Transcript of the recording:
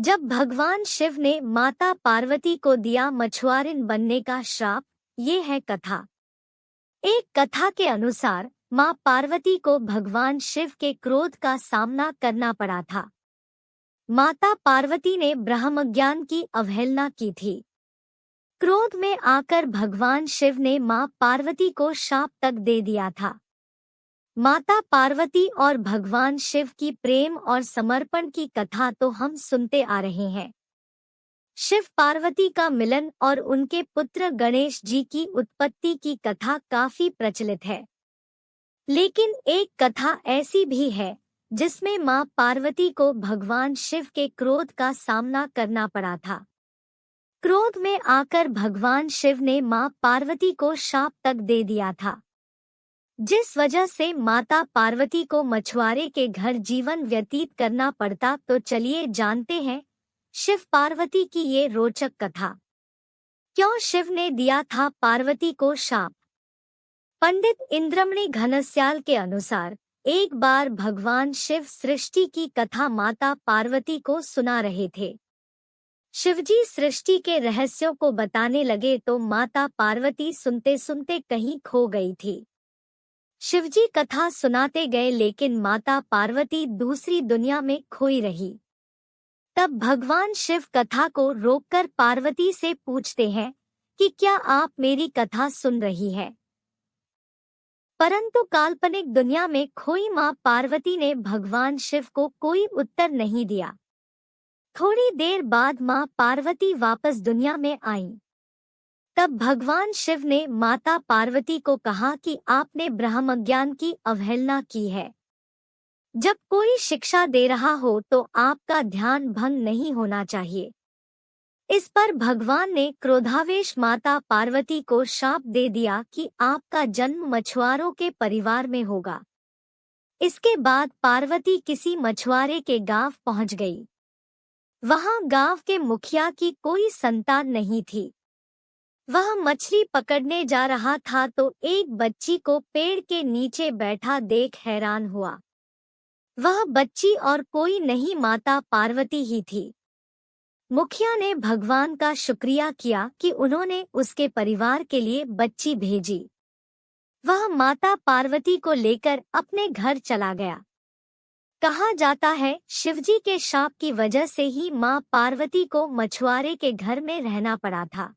जब भगवान शिव ने माता पार्वती को दिया मछुआरिन बनने का श्राप, ये है कथा। एक कथा के अनुसार मां पार्वती को भगवान शिव के क्रोध का सामना करना पड़ा था। माता पार्वती ने ब्रह्मज्ञान की अवहेलना की थी। क्रोध में आकर भगवान शिव ने मां पार्वती को शाप तक दे दिया था। माता पार्वती और भगवान शिव की प्रेम और समर्पण की कथा तो हम सुनते आ रहे हैं। शिव पार्वती का मिलन और उनके पुत्र गणेश जी की उत्पत्ति की कथा काफी प्रचलित है। लेकिन एक कथा ऐसी भी है जिसमें मां पार्वती को भगवान शिव के क्रोध का सामना करना पड़ा था। क्रोध में आकर भगवान शिव ने मां पार्वती को शाप तक दे दिया था, जिस वजह से माता पार्वती को मछुआरे के घर जीवन व्यतीत करना पड़ता। तो चलिए जानते हैं शिव पार्वती की ये रोचक कथा। क्यों शिव ने दिया था पार्वती को शाप? पंडित इंद्रमणि घनश्याल के अनुसार एक बार भगवान शिव सृष्टि की कथा माता पार्वती को सुना रहे थे। शिवजी सृष्टि के रहस्यों को बताने लगे तो माता पार्वती सुनते सुनते कहीं खो गई थी। शिवजी कथा सुनाते गए लेकिन माता पार्वती दूसरी दुनिया में खोई रही। तब भगवान शिव कथा को रोककर पार्वती से पूछते हैं कि क्या आप मेरी कथा सुन रही है? परंतु काल्पनिक दुनिया में खोई मां पार्वती ने भगवान शिव को कोई उत्तर नहीं दिया। थोड़ी देर बाद मां पार्वती वापस दुनिया में आईं। तब भगवान शिव ने माता पार्वती को कहा कि आपने ब्रह्मज्ञान की अवहेलना की है। जब कोई शिक्षा दे रहा हो तो आपका ध्यान भंग नहीं होना चाहिए। इस पर भगवान ने क्रोधावेश माता पार्वती को शाप दे दिया कि आपका जन्म मछुआरों के परिवार में होगा। इसके बाद पार्वती किसी मछुआरे के गांव पहुंच गई। वहां गांव के मुखिया की कोई संतान नहीं थी। वह मछली पकड़ने जा रहा था तो एक बच्ची को पेड़ के नीचे बैठा देख हैरान हुआ। वह बच्ची और कोई नहीं माता पार्वती ही थी। मुखिया ने भगवान का शुक्रिया किया कि उन्होंने उसके परिवार के लिए बच्ची भेजी। वह माता पार्वती को लेकर अपने घर चला गया। कहा जाता है शिवजी के शाप की वजह से ही मां पार्वती को मछुआरे के घर में रहना पड़ा था।